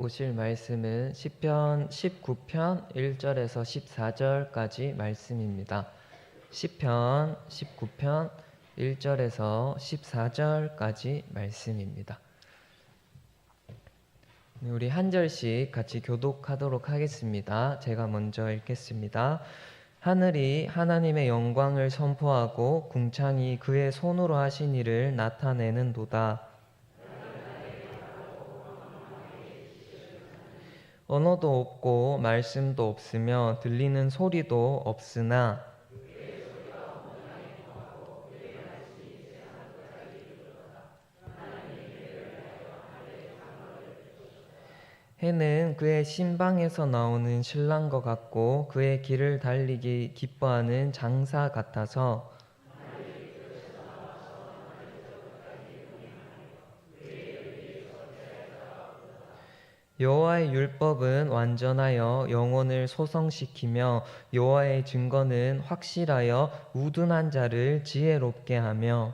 보실 말씀은 시편 19편 1절에서 14절까지 말씀입니다. 시편 19편 1절에서 14절까지 말씀입니다. 우리 한 절씩 같이 교독하도록 하겠습니다. 제가 먼저 읽겠습니다. 하늘이 하나님의 영광을 선포하고 궁창이 그의 손으로 하신 일을 나타내는도다. 언어도 없고 말씀도 없으며 들리는 소리도 없으나 해는 그의 신방에서 나오는 신랑과 같고 그의 길을 달리기 기뻐하는 장사 같아서 여호와의 율법은 완전하여 영혼을 소성시키며 여호와의 증거는 확실하여 우둔한 자를 지혜롭게 하며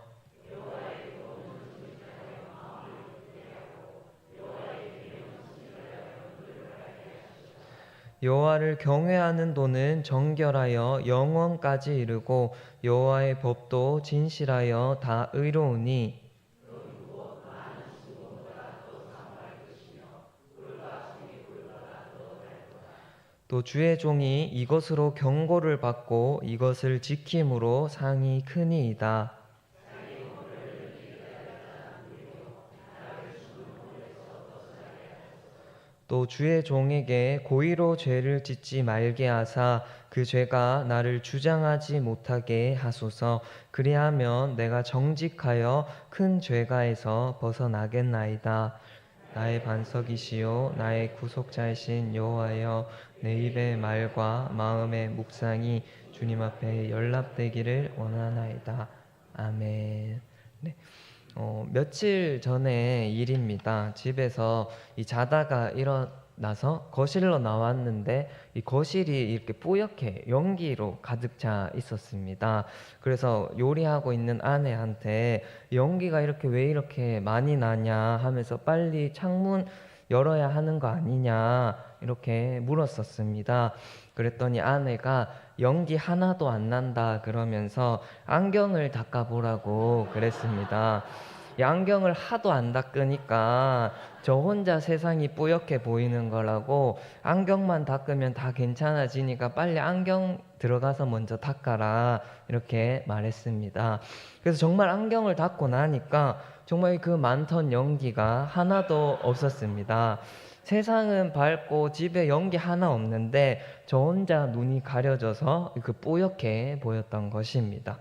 여호와를 경외하는 도는 정결하여 영원까지 이르고 여호와의 법도 진실하여 다 의로우니 또 주의 종이 이것으로 경고를 받고 이것을 지킴으로 상이 크니이다. 또 주의 종에게 고의로 죄를 짓지 말게 하사 그 죄가 나를 주장하지 못하게 하소서. 그리하면 내가 정직하여 큰 죄가에서 벗어나겠나이다. 나의 반석이시요 나의 구속자이신 여호와여, 내 입의 말과 마음의 묵상이 주님 앞에 연락되기를 원하나이다. 아멘. 네. 며칠 전의 일입니다. 집에서 자다가 일어나서 거실로 나왔는데 이 거실이 이렇게 뿌옇게 연기로 가득 차 있었습니다. 그래서 요리하고 있는 아내한테 연기가 왜 이렇게 많이 나냐 하면서 빨리 창문 열어야 하는 거 아니냐 이렇게 물었었습니다. 그랬더니 아내가 연기 하나도 안 난다 그러면서 안경을 닦아보라고 그랬습니다. 이 안경을 하도 안 닦으니까 저 혼자 세상이 뿌옇게 보이는 거라고, 안경만 닦으면 다 괜찮아지니까 빨리 안경 들어가서 먼저 닦아라 이렇게 말했습니다. 그래서 정말 안경을 닦고 나니까 정말 그 많던 연기가 하나도 없었습니다. 세상은 밝고 집에 연기 하나 없는데 저 혼자 눈이 가려져서 그 뿌옇게 보였던 것입니다.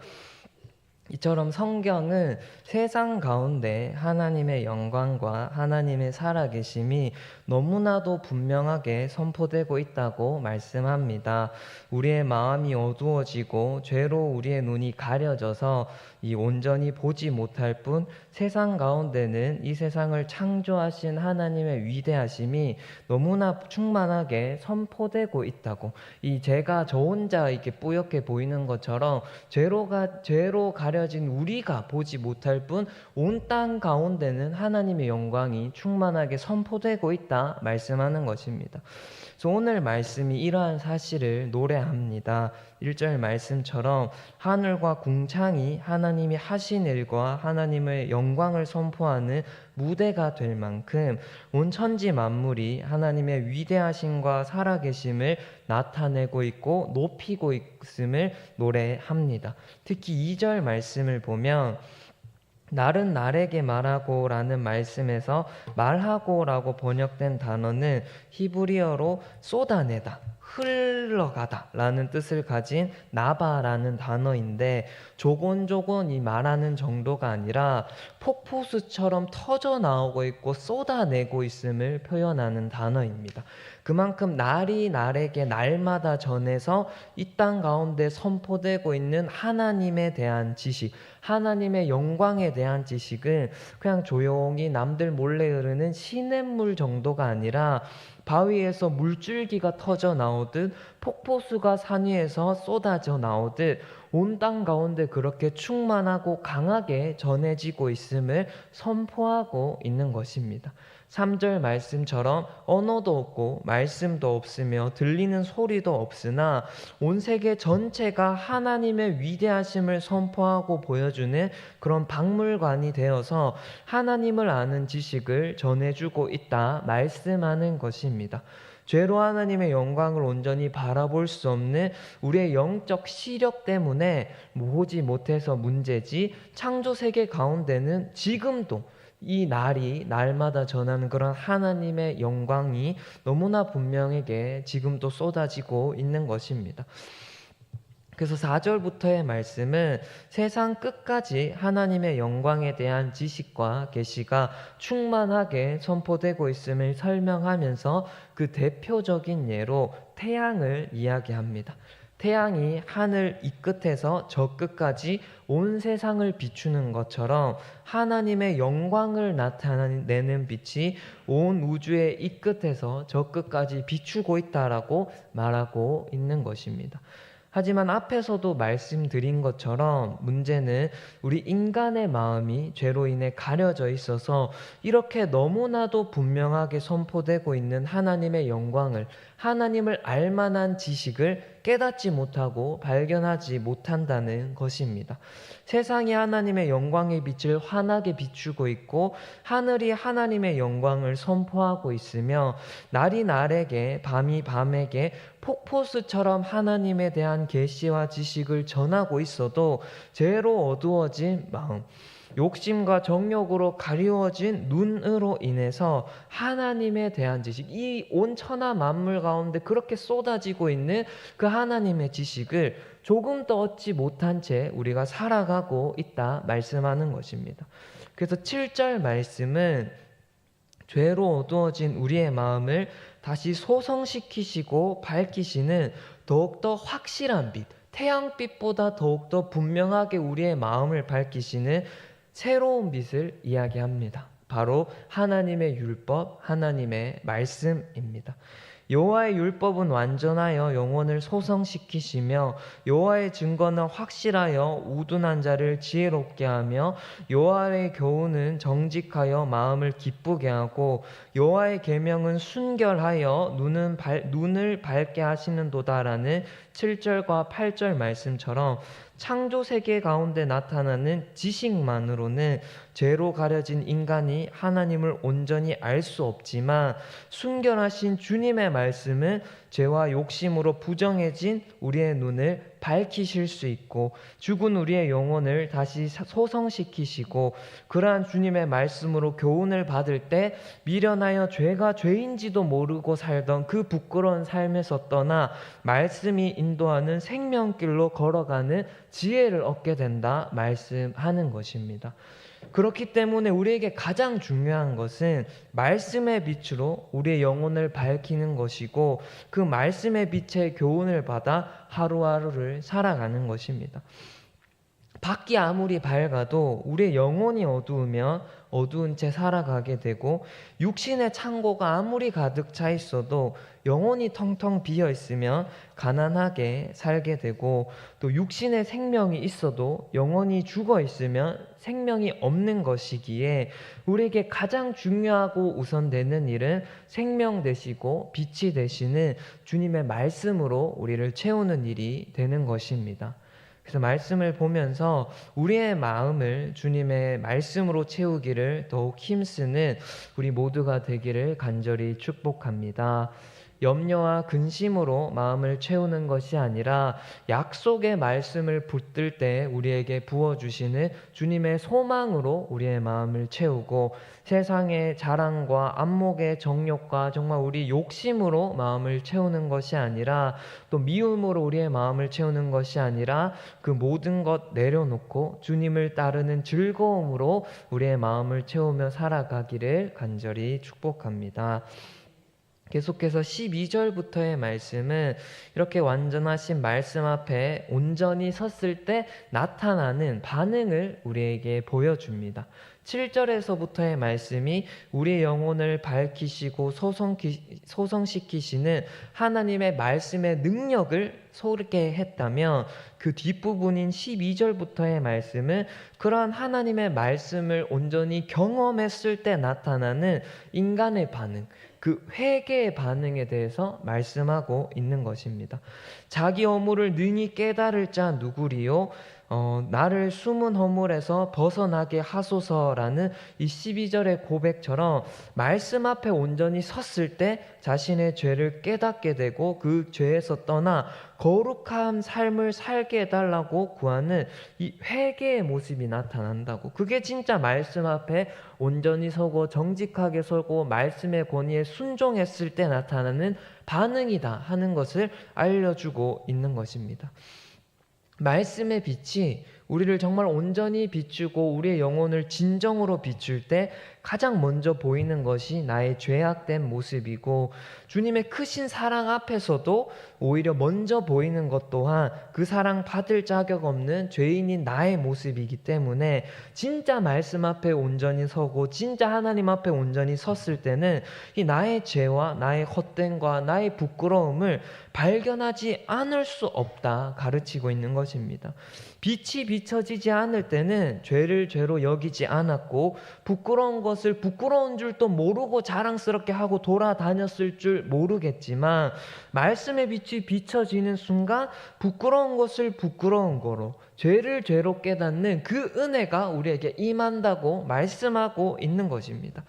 이처럼 성경은 세상 가운데 하나님의 영광과 하나님의 살아계심이 너무나도 분명하게 선포되고 있다고 말씀합니다. 우리의 마음이 어두워지고 죄로 우리의 눈이 가려져서 온전히 보지 못할 뿐, 세상 가운데는 이 세상을 창조하신 하나님의 위대하심이 너무나 충만하게 선포되고 있다고, 제가 저 혼자 이렇게 뿌옇게 보이는 것처럼 죄로 가려진 우리가 보지 못할 뿐 온 땅 가운데는 하나님의 영광이 충만하게 선포되고 있다 말씀하는 것입니다. 그래서 오늘 말씀이 이러한 사실을 노래합니다. 1절 말씀처럼 하늘과 궁창이 하나님이 하신 일과 하나님의 영광을 선포하는 무대가 될 만큼 온 천지 만물이 하나님의 위대하심과 살아계심을 나타내고 있고 높이고 있음을 노래합니다. 특히 2절 말씀을 보면 날은 날에게 말하고 라는 말씀에서 말하고 라고 번역된 단어는 히브리어로 쏟아내다, 흘러가다 라는 뜻을 가진 나바라는 단어인데, 조곤조곤 이 말하는 정도가 아니라 폭포수처럼 터져 나오고 있고 쏟아내고 있음을 표현하는 단어입니다. 그만큼 날이 날에게 날마다 전해서 이 땅 가운데 선포되고 있는 하나님에 대한 지식, 하나님의 영광에 대한 지식은 그냥 조용히 남들 몰래 흐르는 시냇물 정도가 아니라 바위에서 물줄기가 터져 나오듯 폭포수가 산 위에서 쏟아져 나오듯 온 땅 가운데 그렇게 충만하고 강하게 전해지고 있음을 선포하고 있는 것입니다. 3절 말씀처럼 언어도 없고 말씀도 없으며 들리는 소리도 없으나 온 세계 전체가 하나님의 위대하심을 선포하고 보여주는 그런 박물관이 되어서 하나님을 아는 지식을 전해주고 있다 말씀하는 것입니다. 죄로 하나님의 영광을 온전히 바라볼 수 없는 우리의 영적 시력 때문에 보지 못해서 문제지, 창조 세계 가운데는 지금도 이 날이 날마다 전하는 그런 하나님의 영광이 너무나 분명하게 지금도 쏟아지고 있는 것입니다. 그래서 4절부터의 말씀은 세상 끝까지 하나님의 영광에 대한 지식과 계시가 충만하게 선포되고 있음을 설명하면서 그 대표적인 예로 태양을 이야기합니다. 태양이 하늘 이 끝에서 저 끝까지 온 세상을 비추는 것처럼 하나님의 영광을 나타내는 빛이 온 우주의 이 끝에서 저 끝까지 비추고 있다라고 말하고 있는 것입니다. 하지만 앞에서도 말씀드린 것처럼 문제는 우리 인간의 마음이 죄로 인해 가려져 있어서 이렇게 너무나도 분명하게 선포되고 있는 하나님의 영광을, 하나님을 알만한 지식을 깨닫지 못하고 발견하지 못한다는 것입니다. 세상이 하나님의 영광의 빛을 환하게 비추고 있고 하늘이 하나님의 영광을 선포하고 있으며 날이 날에게 밤이 밤에게 폭포수처럼 하나님에 대한 계시와 지식을 전하고 있어도 죄로 어두워진 마음, 욕심과 정욕으로 가리워진 눈으로 인해서 하나님에 대한 지식, 이 온 천하 만물 가운데 그렇게 쏟아지고 있는 그 하나님의 지식을 조금도 얻지 못한 채 우리가 살아가고 있다 말씀하는 것입니다. 그래서 7절 말씀은 죄로 어두워진 우리의 마음을 다시 소성시키시고 밝히시는 더욱더 확실한 빛, 태양빛보다 더욱더 분명하게 우리의 마음을 밝히시는 새로운 빛을 이야기합니다. 바로 하나님의 율법, 하나님의 말씀입니다. 여호와의 율법은 완전하여 영혼을 소성시키시며 여호와의 증거는 확실하여 우둔한 자를 지혜롭게 하며 여호와의 교훈은 정직하여 마음을 기쁘게 하고 여호와의 계명은 순결하여 눈을 밝게 하시는도다라는 7절과 8절 말씀처럼 창조 세계 가운데 나타나는 지식만으로는 죄로 가려진 인간이 하나님을 온전히 알 수 없지만 순결하신 주님의 말씀은 죄와 욕심으로 부정해진 우리의 눈을 밝히실 수 있고 죽은 우리의 영혼을 다시 소성시키시고 그러한 주님의 말씀으로 교훈을 받을 때 미련하여 죄가 죄인지도 모르고 살던 그 부끄러운 삶에서 떠나 말씀이 인도하는 생명길로 걸어가는 지혜를 얻게 된다 말씀하는 것입니다. 그렇기 때문에 우리에게 가장 중요한 것은 말씀의 빛으로 우리의 영혼을 밝히는 것이고 그 말씀의 빛의 교훈을 받아 하루하루를 살아가는 것입니다. 밖이 아무리 밝아도 우리의 영혼이 어두우면 어두운 채 살아가게 되고 육신의 창고가 아무리 가득 차 있어도 영혼이 텅텅 비어 있으면 가난하게 살게 되고 또 육신의 생명이 있어도 영혼이 죽어 있으면 생명이 없는 것이기에 우리에게 가장 중요하고 우선되는 일은 생명 되시고 빛이 되시는 주님의 말씀으로 우리를 채우는 일이 되는 것입니다. 그래서 말씀을 보면서 우리의 마음을 주님의 말씀으로 채우기를 더욱 힘쓰는 우리 모두가 되기를 간절히 축복합니다. 염려와 근심으로 마음을 채우는 것이 아니라 약속의 말씀을 붙들 때 우리에게 부어주시는 주님의 소망으로 우리의 마음을 채우고 세상의 자랑과 안목의 정욕과 정말 우리 욕심으로 마음을 채우는 것이 아니라 또 미움으로 우리의 마음을 채우는 것이 아니라 그 모든 것 내려놓고 주님을 따르는 즐거움으로 우리의 마음을 채우며 살아가기를 간절히 축복합니다. 계속해서 12절부터의 말씀은 이렇게 완전하신 말씀 앞에 온전히 섰을 때 나타나는 반응을 우리에게 보여줍니다. 7절에서부터의 말씀이 우리의 영혼을 밝히시고 소성시키시는 하나님의 말씀의 능력을 소개했다면, 그 뒷부분인 12절부터의 말씀은 그러한 하나님의 말씀을 온전히 경험했을 때 나타나는 인간의 반응, 그 회개의 반응에 대해서 말씀하고 있는 것입니다. 자기 허물을 능히 깨달을 자 누구리요? 나를 숨은 허물에서 벗어나게 하소서라는 이 12절의 고백처럼 말씀 앞에 온전히 섰을 때 자신의 죄를 깨닫게 되고 그 죄에서 떠나 거룩한 삶을 살게 해달라고 구하는 이 회개의 모습이 나타난다고. 그게 진짜 말씀 앞에 온전히 서고 정직하게 서고 말씀의 권위에 순종했을 때 나타나는 반응이다 하는 것을 알려주고 있는 것입니다. 말씀의 빛이 우리를 정말 온전히 비추고 우리의 영혼을 진정으로 비출 때 가장 먼저 보이는 것이 나의 죄악된 모습이고, 주님의 크신 사랑 앞에서도 오히려 먼저 보이는 것 또한 그 사랑 받을 자격 없는 죄인인 나의 모습이기 때문에, 진짜 말씀 앞에 온전히 서고 진짜 하나님 앞에 온전히 섰을 때는 이 나의 죄와 나의 헛됨과 나의 부끄러움을 발견하지 않을 수 없다 가르치고 있는 것입니다. 빛이 비춰지지 않을 때는 죄를 죄로 여기지 않았고, 부끄러운 것을 부끄러운 줄도 모르고 자랑스럽게 하고 돌아다녔을 줄 모르겠지만, 말씀의 빛이 비춰지는 순간 부끄러운 것을 부끄러운 거로, 죄를 죄로 깨닫는 그 은혜가 우리에게 임한다고 말씀하고 있는 것입니다.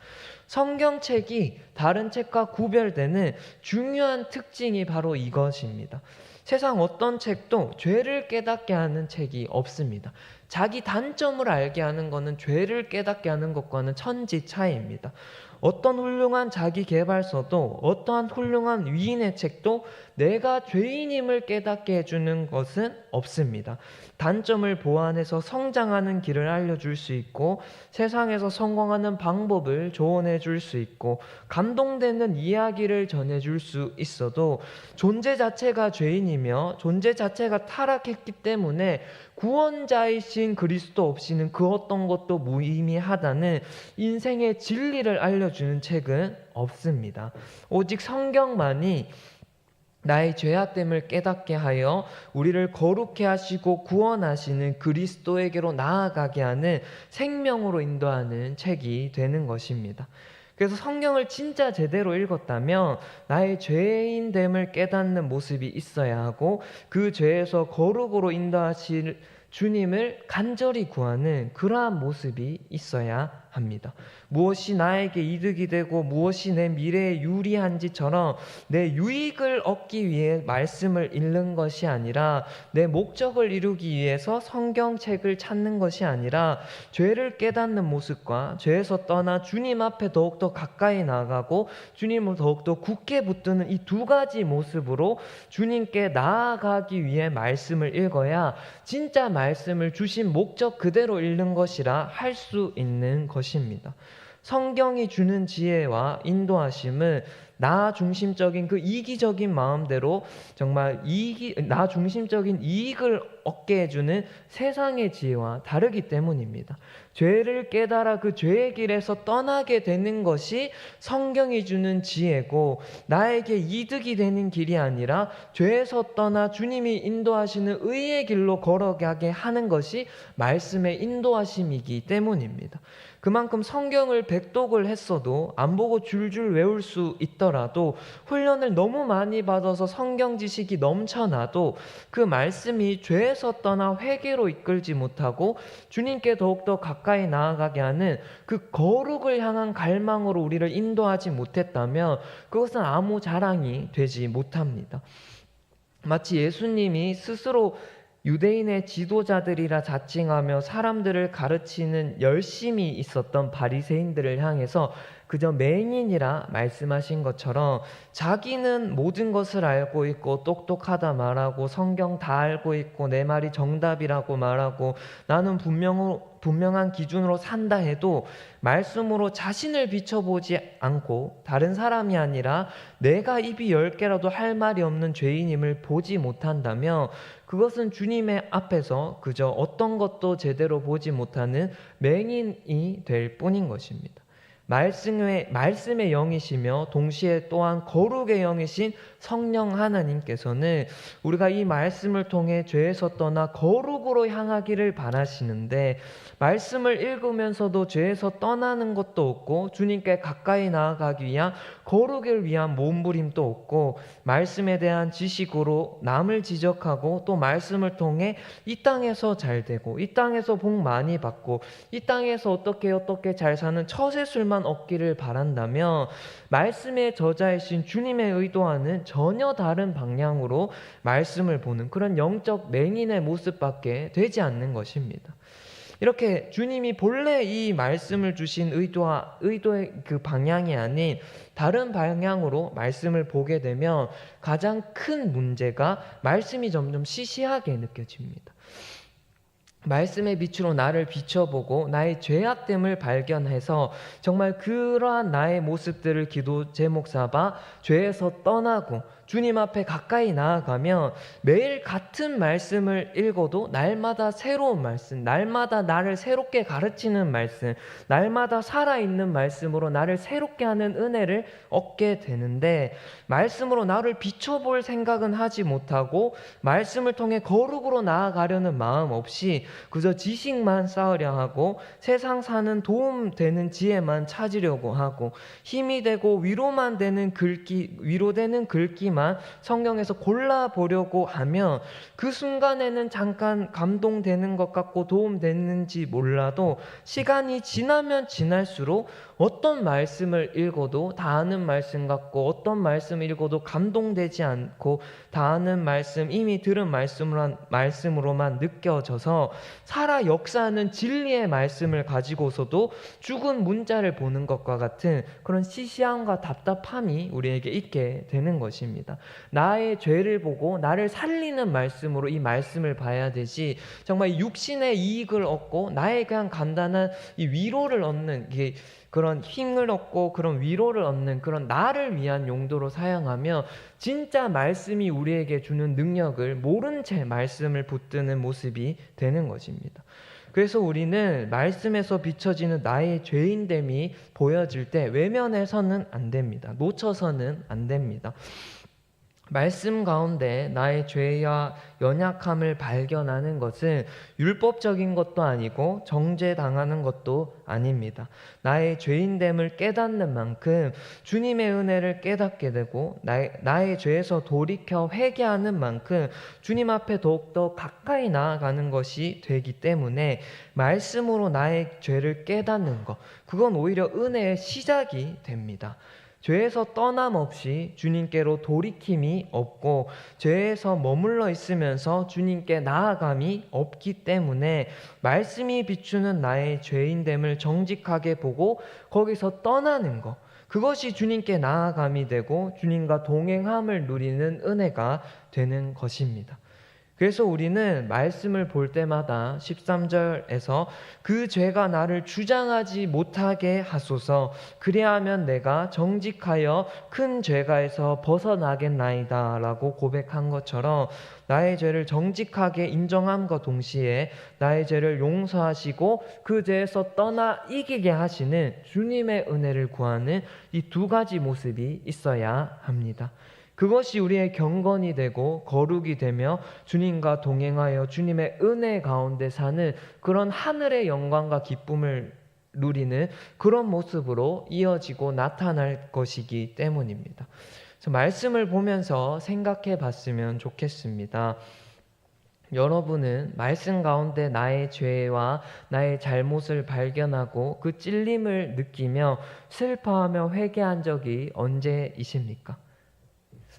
성경책이 다른 책과 구별되는 중요한 특징이 바로 이것입니다. 세상 어떤 책도 죄를 깨닫게 하는 책이 없습니다. 자기 단점을 알게 하는 것은 죄를 깨닫게 하는 것과는 천지 차이입니다. 어떤 훌륭한 자기 개발서도, 어떠한 훌륭한 위인의 책도 내가 죄인임을 깨닫게 해주는 것은 없습니다. 단점을 보완해서 성장하는 길을 알려줄 수 있고, 세상에서 성공하는 방법을 조언해 줄 수 있고, 감동되는 이야기를 전해줄 수 있어도 존재 자체가 죄인이며 존재 자체가 타락했기 때문에 구원자이신 그리스도 없이는 그 어떤 것도 무의미하다는 인생의 진리를 알려주는 책은 없습니다. 오직 성경만이 나의 죄악됨을 깨닫게 하여 우리를 거룩해 하시고 구원하시는 그리스도에게로 나아가게 하는 생명으로 인도하는 책이 되는 것입니다. 그래서 성경을 진짜 제대로 읽었다면 나의 죄인됨을 깨닫는 모습이 있어야 하고, 그 죄에서 거룩으로 인도하실 주님을 간절히 구하는 그러한 모습이 있어야 합니다. 무엇이 나에게 이득이 되고 무엇이 내 미래에 유리한지처럼 내 유익을 얻기 위해 말씀을 읽는 것이 아니라, 내 목적을 이루기 위해서 성경책을 찾는 것이 아니라, 죄를 깨닫는 모습과 죄에서 떠나 주님 앞에 더욱더 가까이 나아가고 주님을 더욱더 굳게 붙드는 이 두 가지 모습으로 주님께 나아가기 위해 말씀을 읽어야 진짜 말씀을 주신 목적 그대로 읽는 것이라 할 수 있는 것입니다. 성경이 주는 지혜와 인도하심은 나 중심적인 그 이기적인 마음대로 정말 나 중심적인 이익을 얻게 해주는 세상의 지혜와 다르기 때문입니다. 죄를 깨달아 그 죄의 길에서 떠나게 되는 것이 성경이 주는 지혜고, 나에게 이득이 되는 길이 아니라 죄에서 떠나 주님이 인도하시는 의의 길로 걸어가게 하는 것이 말씀의 인도하심이기 때문입니다. 그만큼 성경을 백독을 했어도 안 보고 줄줄 외울 수 있더라도, 훈련을 너무 많이 받아서 성경 지식이 넘쳐나도 그 말씀이 죄에서 떠나 회개로 이끌지 못하고 주님께 더욱더 가까이 나아가게 하는 그 거룩을 향한 갈망으로 우리를 인도하지 못했다면 그것은 아무 자랑이 되지 못합니다. 마치 예수님이 스스로 유대인의 지도자들이라 자칭하며 사람들을 가르치는 열심이 있었던 바리새인들을 향해서 그저 맹인이라 말씀하신 것처럼, 자기는 모든 것을 알고 있고 똑똑하다 말하고 성경 다 알고 있고 내 말이 정답이라고 말하고 나는 분명한 기준으로 산다 해도 말씀으로 자신을 비춰보지 않고 다른 사람이 아니라 내가 입이 10개라도 할 말이 없는 죄인임을 보지 못한다면 그것은 주님의 앞에서 그저 어떤 것도 제대로 보지 못하는 맹인이 될 뿐인 것입니다. 말씀의 영이시며 동시에 또한 거룩의 영이신 성령 하나님께서는 우리가 이 말씀을 통해 죄에서 떠나 거룩으로 향하기를 바라시는데, 말씀을 읽으면서도 죄에서 떠나는 것도 없고 주님께 가까이 나아가기 위한 거룩을 위한 몸부림도 없고, 말씀에 대한 지식으로 남을 지적하고 또 말씀을 통해 이 땅에서 잘 되고 이 땅에서 복 많이 받고 이 땅에서 어떻게 잘 사는 처세술만 얻기를 바란다면 말씀의 저자이신 주님의 의도와는 전혀 다른 방향으로 말씀을 보는 그런 영적 맹인의 모습밖에 되지 않는 것입니다. 이렇게 주님이 본래 이 말씀을 주신 의도의 그 방향이 아닌 다른 방향으로 말씀을 보게 되면 가장 큰 문제가 말씀이 점점 시시하게 느껴집니다. 말씀의 빛으로 나를 비춰보고 나의 죄악됨을 발견해서 정말 그러한 나의 모습들을 기도 제목 삼아 죄에서 떠나고 주님 앞에 가까이 나아가면 매일 같은 말씀을 읽어도 날마다 새로운 말씀, 날마다 나를 새롭게 가르치는 말씀, 날마다 살아있는 말씀으로 나를 새롭게 하는 은혜를 얻게 되는데, 말씀으로 나를 비춰볼 생각은 하지 못하고 말씀을 통해 거룩으로 나아가려는 마음 없이 그저 지식만 쌓으려 하고 세상 사는 도움되는 지혜만 찾으려고 하고 힘이 되고 위로되는 글귀만 성경에서 골라보려고 하면 그 순간에는 잠깐 감동되는 것 같고 도움되는지 몰라도 시간이 지나면 지날수록 어떤 말씀을 읽어도 다 아는 말씀 같고 어떤 말씀을 읽어도 감동되지 않고 다 아는 말씀, 이미 들은 말씀으로만 느껴져서 살아 역사하는 진리의 말씀을 가지고서도 죽은 문자를 보는 것과 같은 그런 시시함과 답답함이 우리에게 있게 되는 것입니다. 나의 죄를 보고 나를 살리는 말씀으로 이 말씀을 봐야 되지, 정말 육신의 이익을 얻고 나의 그냥 간단한 이 위로를 얻는 그런 힘을 얻고 그런 위로를 얻는 그런 나를 위한 용도로 사용하며 진짜 말씀이 우리에게 주는 능력을 모른 채 말씀을 붙드는 모습이 되는 것입니다. 그래서 우리는 말씀에서 비춰지는 나의 죄인됨이 보여질 때 외면해서는 안 됩니다. 놓쳐서는 안 됩니다. 말씀 가운데 나의 죄와 연약함을 발견하는 것은 율법적인 것도 아니고 정죄당하는 것도 아닙니다. 나의 죄인됨을 깨닫는 만큼 주님의 은혜를 깨닫게 되고 나의 죄에서 돌이켜 회개하는 만큼 주님 앞에 더욱더 가까이 나아가는 것이 되기 때문에 말씀으로 나의 죄를 깨닫는 것, 그건 오히려 은혜의 시작이 됩니다. 죄에서 떠남없이 주님께로 돌이킴이 없고 죄에서 머물러 있으면서 주님께 나아감이 없기 때문에 말씀이 비추는 나의 죄인됨을 정직하게 보고 거기서 떠나는 것, 그것이 주님께 나아감이 되고 주님과 동행함을 누리는 은혜가 되는 것입니다. 그래서 우리는 말씀을 볼 때마다 13절에서 그 죄가 나를 주장하지 못하게 하소서, 그리하면 내가 정직하여 큰 죄가에서 벗어나겠나이다 라고 고백한 것처럼 나의 죄를 정직하게 인정함과 동시에 나의 죄를 용서하시고 그 죄에서 떠나 이기게 하시는 주님의 은혜를 구하는 이 두 가지 모습이 있어야 합니다. 그것이 우리의 경건이 되고 거룩이 되며 주님과 동행하여 주님의 은혜 가운데 사는 그런 하늘의 영광과 기쁨을 누리는 그런 모습으로 이어지고 나타날 것이기 때문입니다. 그래서 말씀을 보면서 생각해 봤으면 좋겠습니다. 여러분은 말씀 가운데 나의 죄와 나의 잘못을 발견하고 그 찔림을 느끼며 슬퍼하며 회개한 적이 언제이십니까?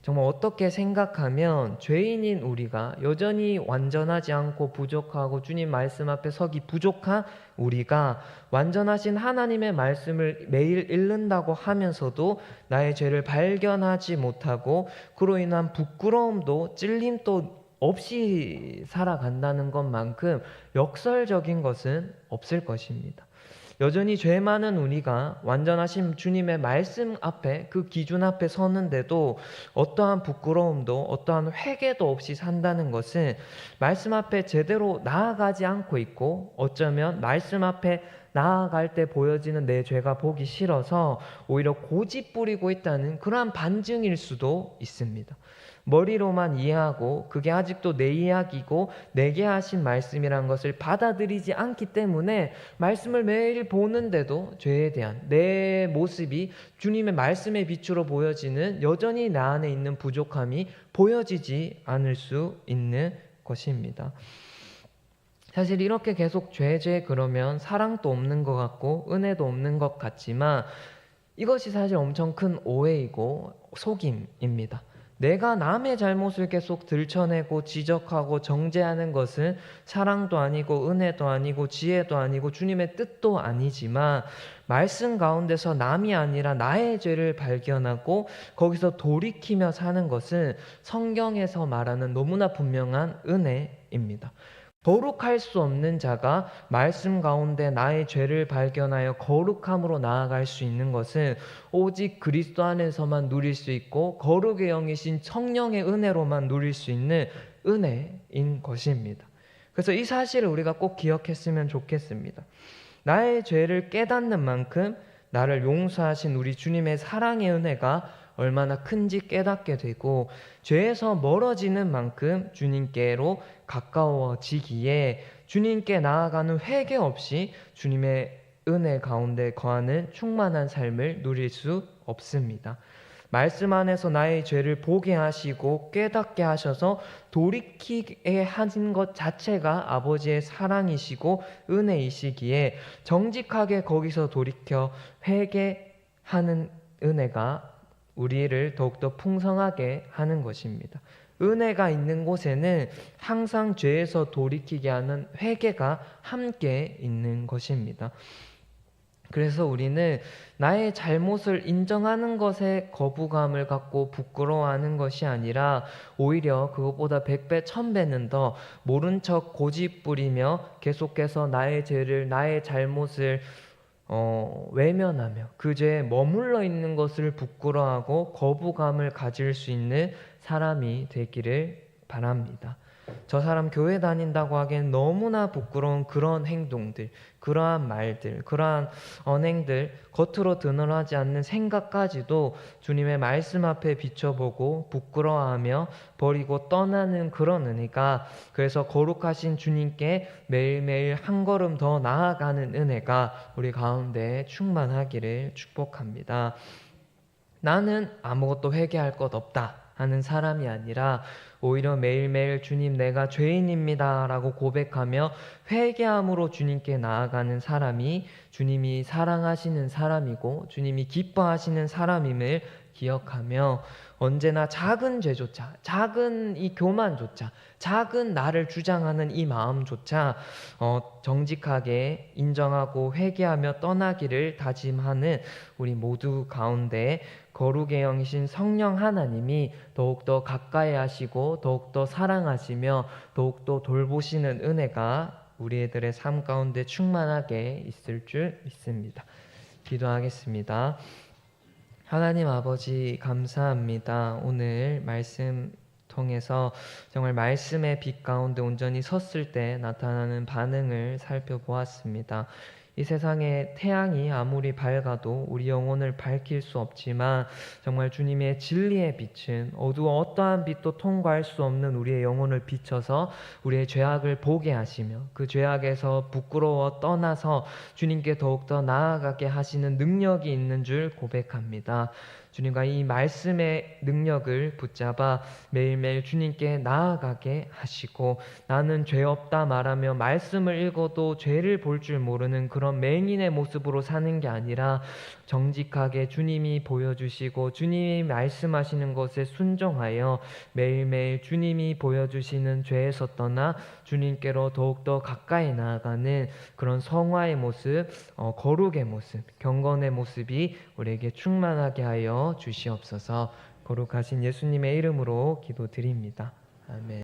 정말 어떻게 생각하면 죄인인 우리가 여전히 완전하지 않고 부족하고 주님 말씀 앞에 서기 부족한 우리가 완전하신 하나님의 말씀을 매일 읽는다고 하면서도 나의 죄를 발견하지 못하고 그로 인한 부끄러움도 찔림도 없이 살아간다는 것만큼 역설적인 것은 없을 것입니다. 여전히 죄 많은 우리가 완전하신 주님의 말씀 앞에, 그 기준 앞에 서는데도 어떠한 부끄러움도 어떠한 회개도 없이 산다는 것은 말씀 앞에 제대로 나아가지 않고 있고, 어쩌면 말씀 앞에 나아갈 때 보여지는 내 죄가 보기 싫어서 오히려 고집 부리고 있다는 그러한 반증일 수도 있습니다. 머리로만 이해하고 그게 아직도 내 이야기고 내게 하신 말씀이란 것을 받아들이지 않기 때문에 말씀을 매일 보는데도 죄에 대한 내 모습이 주님의 말씀의 빛으로 보여지는, 여전히 나 안에 있는 부족함이 보여지지 않을 수 있는 것입니다. 사실 이렇게 계속 죄 그러면 사랑도 없는 것 같고 은혜도 없는 것 같지만, 이것이 사실 엄청 큰 오해이고 속임입니다. 내가 남의 잘못을 계속 들춰내고 지적하고 정죄하는 것은 사랑도 아니고 은혜도 아니고 지혜도 아니고 주님의 뜻도 아니지만, 말씀 가운데서 남이 아니라 나의 죄를 발견하고 거기서 돌이키며 사는 것은 성경에서 말하는 너무나 분명한 은혜입니다. 거룩할 수 없는 자가 말씀 가운데 나의 죄를 발견하여 거룩함으로 나아갈 수 있는 것은 오직 그리스도 안에서만 누릴 수 있고 거룩의 영이신 성령의 은혜로만 누릴 수 있는 은혜인 것입니다. 그래서 이 사실을 우리가 꼭 기억했으면 좋겠습니다. 나의 죄를 깨닫는 만큼 나를 용서하신 우리 주님의 사랑의 은혜가 얼마나 큰지 깨닫게 되고, 죄에서 멀어지는 만큼 주님께로 가까워지기에 주님께 나아가는 회개 없이 주님의 은혜 가운데 거하는 충만한 삶을 누릴 수 없습니다. 말씀 안에서 나의 죄를 보게 하시고 깨닫게 하셔서 돌이키게 하신 것 자체가 아버지의 사랑이시고 은혜이시기에 정직하게 거기서 돌이켜 회개하는 은혜가 우리를 더욱더 풍성하게 하는 것입니다. 은혜가 있는 곳에는 항상 죄에서 돌이키게 하는 회개가 함께 있는 것입니다. 그래서 우리는 나의 잘못을 인정하는 것에 거부감을 갖고 부끄러워하는 것이 아니라 오히려 그것보다 100배, 1000배는 더 모른 척 고집 부리며 계속해서 나의 죄를, 나의 잘못을 외면하며 그 죄에 머물러 있는 것을 부끄러워하고 거부감을 가질 수 있는 사람이 되기를 바랍니다. 저 사람 교회 다닌다고 하기엔 너무나 부끄러운 그런 행동들, 그러한 말들, 그러한 언행들, 겉으로 드러나지 않는 생각까지도 주님의 말씀 앞에 비춰보고 부끄러워하며 버리고 떠나는 그런 은혜가, 그래서 거룩하신 주님께 매일매일 한 걸음 더 나아가는 은혜가 우리 가운데 충만하기를 축복합니다. 나는 아무것도 회개할 것 없다 하는 사람이 아니라 오히려 매일매일 주님 내가 죄인입니다 라고 고백하며 회개함으로 주님께 나아가는 사람이 주님이 사랑하시는 사람이고 주님이 기뻐하시는 사람임을 기억하며, 언제나 작은 죄조차, 작은 이 교만조차, 작은 나를 주장하는 이 마음조차 정직하게 인정하고 회개하며 떠나기를 다짐하는 우리 모두 가운데 거룩의 영이신 성령 하나님이 더욱더 가까이 하시고 더욱더 사랑하시며 더욱더 돌보시는 은혜가 우리들의 삶 가운데 충만하게 있을 줄 믿습니다. 기도하겠습니다. 하나님 아버지 감사합니다. 오늘 말씀 통해서 정말 말씀의 빛 가운데 온전히 섰을 때 나타나는 반응을 살펴보았습니다. 이 세상에 태양이 아무리 밝아도 우리 영혼을 밝힐 수 없지만 정말 주님의 진리의 빛은 어두워 어떠한 빛도 통과할 수 없는 우리의 영혼을 비춰서 우리의 죄악을 보게 하시며 그 죄악에서 부끄러워 떠나서 주님께 더욱더 나아가게 하시는 능력이 있는 줄 고백합니다. 주님과 이 말씀의 능력을 붙잡아 매일매일 주님께 나아가게 하시고, 나는 죄 없다 말하며 말씀을 읽어도 죄를 볼 줄 모르는 그런 맹인의 모습으로 사는 게 아니라 정직하게 주님이 보여주시고 주님이 말씀하시는 것에 순종하여 매일매일 주님이 보여주시는 죄에서 떠나 주님께로 더욱더 가까이 나아가는 그런 성화의 모습, 거룩의 모습, 경건의 모습이 우리에게 충만하게 하여 주시옵소서. 거룩하신 예수님의 이름으로 기도드립니다. 아멘.